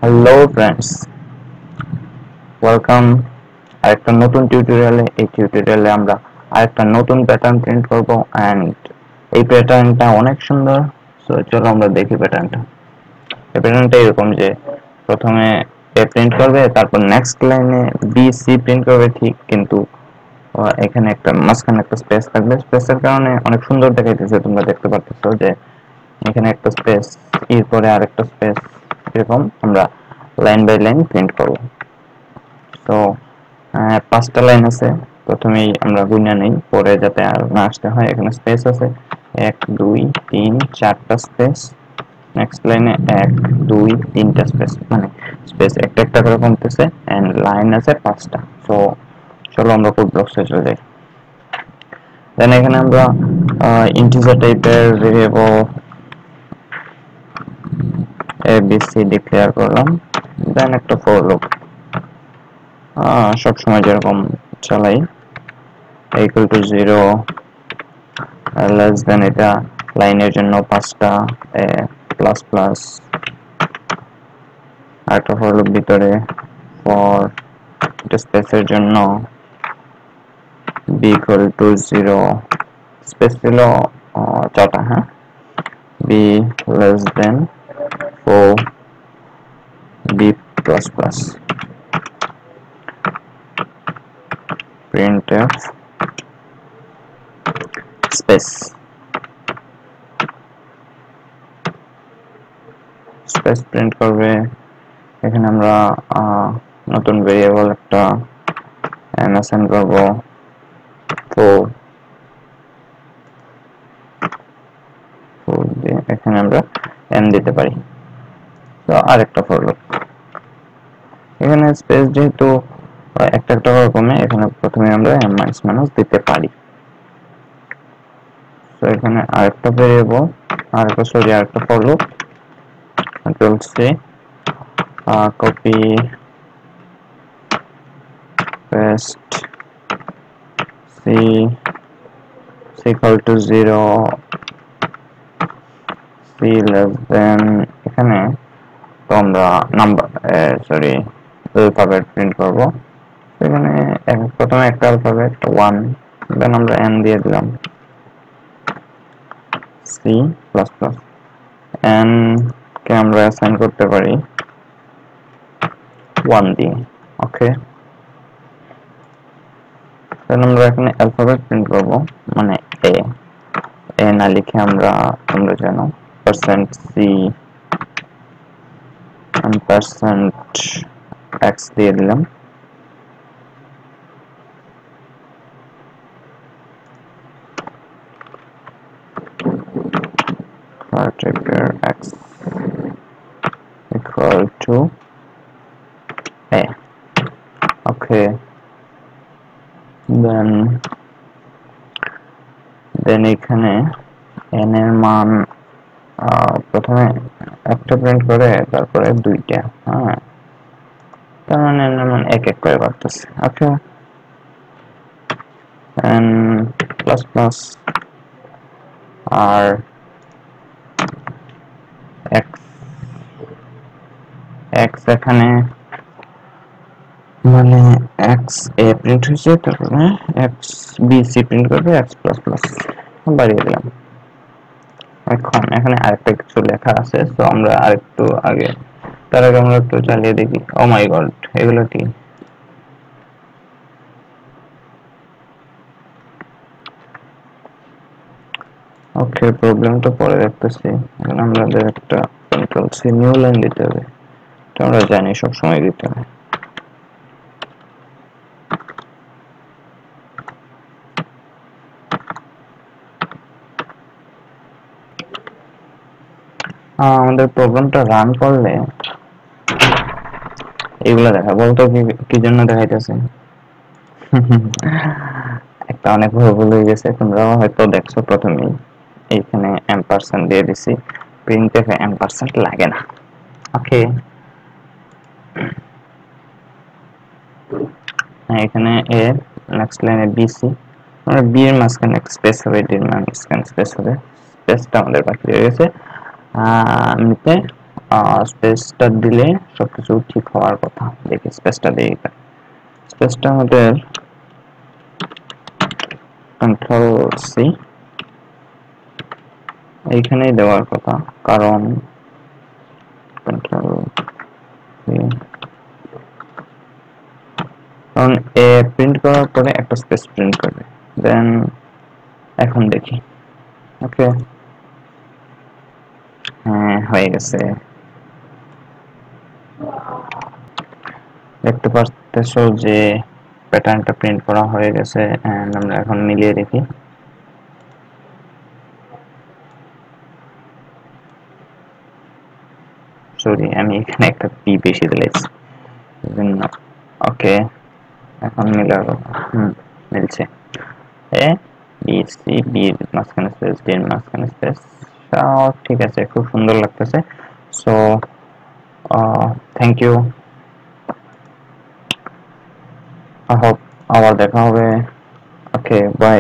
Hello friends, welcome আরেকটা নতুন টিউটোরিয়ালে। এই টিউটোরিয়ালে আমরা আরেকটা নতুন প্যাটার্ন প্রিন্ট করব এন্ড এই প্যাটার্নটা অনেক সুন্দর। সো চলো আমরা দেখি প্যাটার্নটা। এই প্যাটার্নটা এরকম যে প্রথমে এ প্রিন্ট করবে, তারপর নেক্সট লাইনে বি সি প্রিন্ট করবে ঠিক, কিন্তু এখানে একটা মাঝখানে একটা স্পেস থাকবে। স্পেসের কারণে অনেক সুন্দর দেখাইতেছে, তোমরা দেখতে পাচ্ছো যে এখানে একটা স্পেস, এরপরে আরেকটা স্পেস, এরকম আমরা লাইন বাই লাইন প্রিন্ট করব। তো 5টা লাইন আছে, প্রথমেই আমরা গুণা নেই পরে যাতে আর না আসতে হয়। এখানে স্পেস আছে 1 2 3 4টা স্পেস, নেক্সট লাইনে 1 2 3টা স্পেস, মানে স্পেস একটা একটা করে কমতেছে এন্ড লাইন আছে 5টা। সো চলো আমরা কোড ব্লকসে চলে যাই। দেন এখানে আমরা ইন্টিজার টাইপের ভেরিয়েবল abc ডিক্লেয়ার করলাম। দেন একটা ফর লুপ সব সময় যেরকম চালাই, ইকুয়াল টু 0 লেস দেন, এটা লাইনের জন্য 5টা প্লাস প্লাস, আরেকটা ফর লুপ ভিতরে ফর এটা স্পেসের জন্য b ইকুয়াল টু 0, স্পেস ছিল 4টা, হ্যাঁ, b less than 4 b plus plus, printf space space print করবে। এখানে আমরা নতুন ভেরিয়েবল একটা অ্যাসাইন করব, তো এখানে আমরা n দিতে পারি। তো আরেকটা ফর লুপ, এখানে স্পেস যেহেতু একটা একটা করে কমে, এখানে প্রথমে আমরা m মাইনাস মাইনাস দিতে পারি। তো এখানে আরেকটা ভেরিয়েবল, আরেকটা for loop, control C, copy paste, C equal to 0, C less than, এখানে তো আমরা নাম্বার অ্যালফাবেট প্রিন্ট করব। এখানে প্রথমে একটা অ্যালফাবেট 1, দেন আমরা n দিয়ে দিলাম, সি প্লাস প্লাস, n কে আমরা অ্যাসাইন করতে পারি 1 দিয়ে। ওকে, দেন আমরা এখানে অ্যালফাবেট প্রিন্ট করব, মানে এ না লিখে তোমরা জানো পার্সেন্ট সি পার্সেন্ট এক্স দিয়ে দিলাম। particular x equal to a. Okay, then এখানে n এর মান প্রথমে একটা প্রিন্ট করে তারপরে দুইটা, হ্যাঁ, তার মানে n এর মান এক এক করে বাড়তেছে। ওকে, n প্লাস প্লাস আর x x এখানে মানে x a প্রিন্ট হয়েছে, তারপরে x b c প্রিন্ট করবে, x প্লাস প্লাস বাড়িয়ে দিলাম। এখন এখানে আরেকটা কিছু লেখা আছে, তো আমরা আরেকটু আগে, তার আগে আমরা একটু চালিয়ে দেখি। ও মাই গড, এগুলো কি? ওকে, প্রবলেমটা পরে দেখতেছি। এখন আমাদের একটা কন্ট্রোল সি নিউ লাইন দিতে হবে, এটা আমরা জানি সব সময় দিতে হবে। আমাদের প্রবলেমটা রান করলে এগুলো দেখা বলতো কি জন্য দেখাইতেছে। একটা অনেক ভুল হয়ে গেছে, তোমরা হয়তো দেখছো। প্রথমেই এইখানে এম্পারসেন্ট দিয়ে দিছি, প্রিন্টএফে এম্পারসেন্ট লাগে না। ওকে, এখানে এ, নেক্সট লাইনে বিসি, আমরা বি এর মাঝখানে স্পেস হবে, ডি এর মাঝখানে স্পেস হবে। স্পেসটা আমাদের বাকি রয়ে গেছে নিতে স্পেসটা দিলে সবকিছু ঠিক হওয়ার কথা। দেখি স্পেসটা দিই, স্পেসটা আমাদের কন্ট্রোল সি এইখানেই দেওয়ার কথা, কারণ কন্ট্রোল সি, কারণ এ প্রিন্ট করার পরে একটা স্পেস প্রিন্ট করবে। দেন এখন দেখি, ওকে হ্যাঁ হয়ে গেছে, দেখতে পাচ্তেছো যে প্যাটার্নটা প্রিন্ট করা হয়ে গেছে। এন্ড আমরা এখন মিলিয়ে দেখি। সরি, আমি এখানে একটা পি বেশি দিয়েছি। ওকে, এখন মিলার কথা। মিলছে। এ বি সি, বি এর মাঝখানে স্পেস, ডি এর মাঝখানে স্পেস, সব ঠিক আছে, খুব সুন্দর লাগতেছে। So thank you, I hope আবার দেখা হবে। Okay by.